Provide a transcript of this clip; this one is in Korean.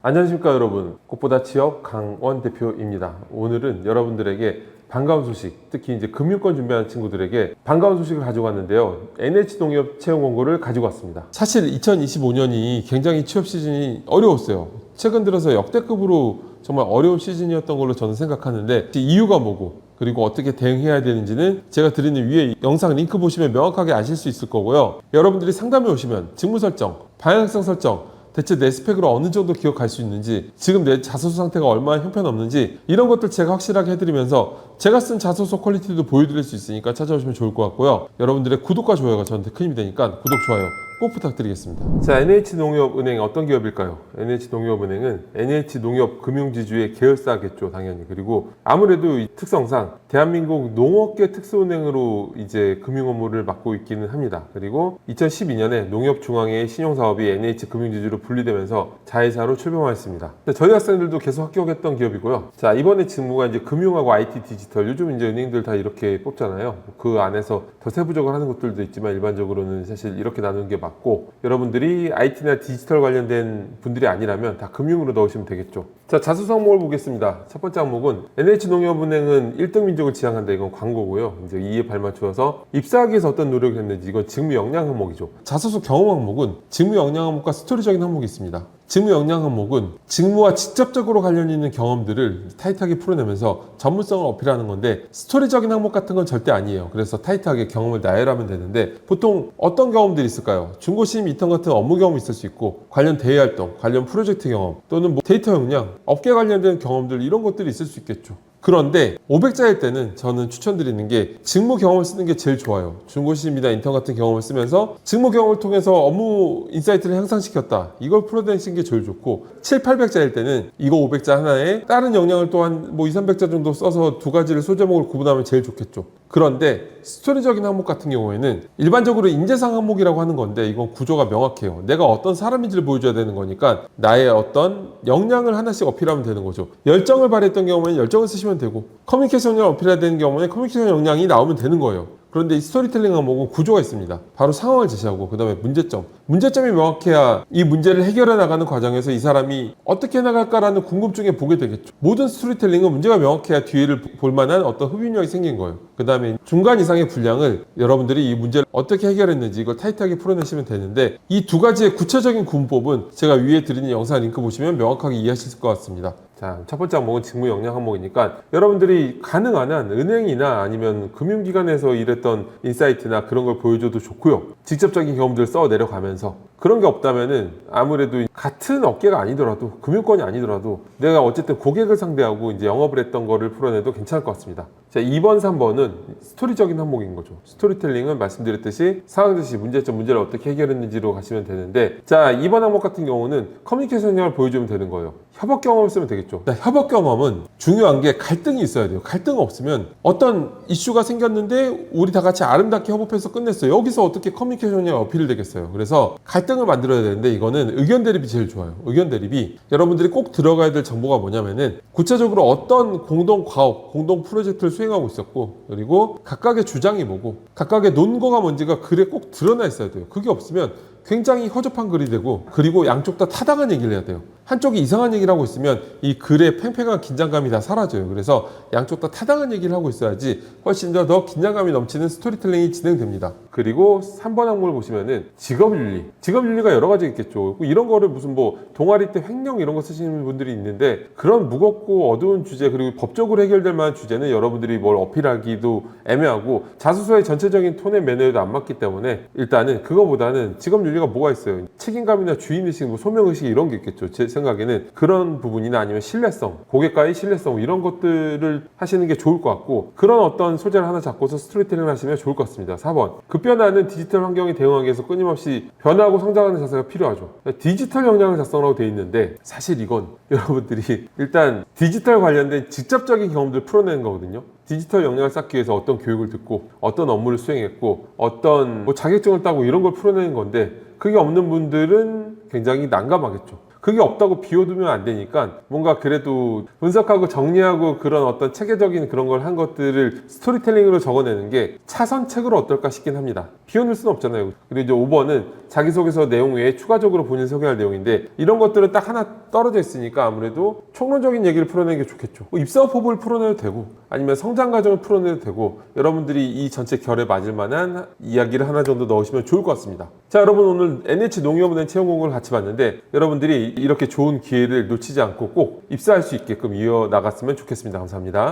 안녕하십니까 여러분, 꽃보다 취업 강원 대표입니다. 오늘은 여러분들에게 반가운 소식, 특히 이제 금융권 준비하는 친구들에게 반가운 소식을 가지고 왔는데요. NH농협 채용 공고를 가지고 왔습니다. 사실 2025년이 굉장히 취업 시즌이 어려웠어요. 최근 들어서 역대급으로 정말 어려운 시즌이었던 걸로 저는 생각하는데, 이유가 뭐고 그리고 어떻게 대응해야 되는지는 제가 드리는 위에 영상 링크 보시면 명확하게 아실 수 있을 거고요. 여러분들이 상담에 오시면 직무 설정, 방향성 설정, 대체 내 스펙으로 어느 정도 기억할 수 있는지, 지금 내 자소서 상태가 얼마나 형편없는지, 이런 것들 제가 확실하게 해드리면서 제가 쓴 자소서 퀄리티도 보여드릴 수 있으니까 찾아오시면 좋을 것 같고요. 여러분들의 구독과 좋아요가 저한테 큰 힘이 되니까 구독, 좋아요 꼭 부탁드리겠습니다. 자, NH농협은행 어떤 기업일까요? NH농협은행은 NH농협 금융지주의 계열사겠죠, 당연히. 그리고 아무래도 이 특성상 대한민국 농업계 특수은행으로 이제 금융 업무를 맡고 있기는 합니다. 그리고 2012년에 농협중앙회의 신용사업이 NH금융지주로 분리되면서 자회사로 출범하였습니다. 저희 학생들도 계속 합격했던 기업이고요. 자, 이번에 직무가 이제 금융하고 IT 디지털, 요즘 이제 은행들 다 이렇게 뽑잖아요. 그 안에서 더 세부적으로 하는 것들도 있지만 일반적으로는 사실 이렇게 나누는 게 맞고, 여러분들이 IT나 디지털 관련된 분들이 아니라면 다 금융으로 넣으시면 되겠죠. 자, 자소서 항목을 보겠습니다. 첫 번째 항목은 NH농협은행은 1등 민족을 지향한다. 이건 광고고요. 이제 이에 발맞추어서 입사하기 위해서 어떤 노력을 했는지, 이건 직무 역량 항목이죠. 자소서 경험 항목은 직무 역량 항목과 스토리적인 항목이 있습니다. 직무 역량 항목은 직무와 직접적으로 관련 있는 경험들을 타이트하게 풀어내면서 전문성을 어필하는 건데, 스토리적인 항목 같은 건 절대 아니에요. 그래서 타이트하게 경험을 나열하면 되는데, 보통 어떤 경험들이 있을까요? 중고시임 인턴 같은 업무 경험이 있을 수 있고, 관련 대외 활동, 관련 프로젝트 경험, 또는 뭐 데이터 역량, 업계 관련된 경험들, 이런 것들이 있을 수 있겠죠. 그런데 500자일 때는 저는 추천드리는 게 직무 경험을 쓰는 게 제일 좋아요. 중고시임이나 인턴 같은 경험을 쓰면서 직무 경험을 통해서 업무 인사이트를 향상시켰다, 이걸 풀어내시는 게 제일 좋고, 7, 800자일 때는 이거 500자 하나에 다른 역량을 또한 뭐 2, 300자 정도 써서 두 가지를 소제목을 구분하면 제일 좋겠죠. 그런데 스토리적인 항목 같은 경우에는 일반적으로 인재상 항목이라고 하는 건데, 이건 구조가 명확해요. 내가 어떤 사람인지를 보여줘야 되는 거니까 나의 어떤 역량을 하나씩 어필하면 되는 거죠. 열정을 발휘했던 경우에는 열정을 쓰시면 되고, 커뮤니케이션 역량을 어필해야 되는 경우에는 커뮤니케이션 역량이 나오면 되는 거예요. 그런데 이 스토리텔링 항목은 구조가 있습니다. 바로 상황을 제시하고, 그 다음에 문제점이 명확해야 이 문제를 해결해 나가는 과정에서 이 사람이 어떻게 나갈까라는 궁금증에 보게 되겠죠. 모든 스토리텔링은 문제가 명확해야 뒤를 볼 만한 어떤 흡입력이 생긴 거예요. 그 다음에 중간 이상의 분량을 여러분들이 이 문제를 어떻게 해결했는지 이걸 타이트하게 풀어내시면 되는데, 이 두 가지의 구체적인 군법은 제가 위에 드리는 영상 링크 보시면 명확하게 이해하실 것 같습니다. 자, 첫 번째 항목은 직무 역량 항목이니까, 여러분들이 가능한 한 은행이나 아니면 금융기관에서 일했던 인사이트나 그런 걸 보여줘도 좋고요. 직접적인 경험들을 써 내려가면서, 그런 게 없다면은 아무래도 같은 업계가 아니더라도, 금융권이 아니더라도 내가 어쨌든 고객을 상대하고 이제 영업을 했던 거를 풀어내도 괜찮을 것 같습니다. 자, 2번, 3번은 스토리적인 항목인 거죠. 스토리텔링은 말씀드렸듯이 상황 제시, 문제를 어떻게 해결했는지로 가시면 되는데, 자, 2번 항목 같은 경우는 커뮤니케이션 역량을 보여주면 되는 거예요. 협업 경험을 쓰면 되겠죠. 자, 협업 경험은 중요한 게 갈등이 있어야 돼요. 갈등 없으면 어떤 이슈가 생겼는데 우리 다 같이 아름답게 협업해서 끝냈어요. 여기서 어떻게 커뮤니케이션 역량이 어필이 되겠어요. 그래서 갈등을 만들어야 되는데, 이거는 의견 대립이 제일 좋아요. 의견 대립이, 여러분들이 꼭 들어가야 될 정보가 뭐냐면은 구체적으로 어떤 공동 과업, 공동 프로젝트를 수행하고 있었고, 그리고 각각의 주장이 뭐고 각각의 논거가 뭔지가 글에 꼭 드러나 있어야 돼요. 그게 없으면 굉장히 허접한 글이 되고, 그리고 양쪽 다 타당한 얘기를 해야 돼요. 한쪽이 이상한 얘기를 하고 있으면 이 글의 팽팽한 긴장감이 다 사라져요. 그래서 양쪽 다 타당한 얘기를 하고 있어야지 훨씬 더 긴장감이 넘치는 스토리텔링이 진행됩니다. 그리고 3번 항목을 보시면은 직업윤리가 여러 가지 있겠죠. 이런 거를 무슨 뭐 동아리 때 횡령 이런 거 쓰시는 분들이 있는데, 그런 무겁고 어두운 주제, 그리고 법적으로 해결될 만한 주제는 여러분들이 뭘 어필하기도 애매하고 자소서의 전체적인 톤의 매너에도 안 맞기 때문에, 일단은 그거보다는 직업윤리가 뭐가 있어요. 책임감이나 주인의식, 뭐 소명의식, 이런 게 있겠죠. 제 생각에는 그런 부분이나 아니면 신뢰성, 고객과의 신뢰성, 이런 것들을 하시는 게 좋을 것 같고, 그런 어떤 소재를 하나 잡고서 스토리텔링을 하시면 좋을 것 같습니다. 4번, 급변하는 디지털 환경에 대응하기 위해서 끊임없이 변화하고 성장하는 자세가 필요하죠. 디지털 역량을 작성하라고 되어 있는데, 사실 이건 여러분들이 일단 디지털 관련된 직접적인 경험들을 풀어내는 거거든요. 디지털 역량을 쌓기 위해서 어떤 교육을 듣고 어떤 업무를 수행했고 어떤 뭐 자격증을 따고 이런 걸 풀어내는 건데, 그게 없는 분들은 굉장히 난감하겠죠. 그게 없다고 비워두면 안 되니까 뭔가 그래도 분석하고 정리하고 그런 어떤 체계적인 그런 걸 한 것들을 스토리텔링으로 적어내는 게 차선책으로 어떨까 싶긴 합니다. 비워놓을 수는 없잖아요. 그리고 이제 5번은 자기소개서 내용 외에 추가적으로 본인 소개할 내용인데 이런 것들은 딱 하나 떨어져 있으니까 아무래도 총론적인 얘기를 풀어내는 게 좋겠죠. 뭐 입사업 포부를 풀어내도 되고 아니면 성장 과정을 풀어내도 되고 여러분들이 이 전체 결에 맞을 만한 이야기를 하나 정도 넣으시면 좋을 것 같습니다. 자, 여러분 오늘 NH 농협은행 채용 공고를 같이 봤는데 여러분들이 이렇게 좋은 기회를 놓치지 않고 꼭 입사할 수 있게끔 이어나갔으면 좋겠습니다. 감사합니다.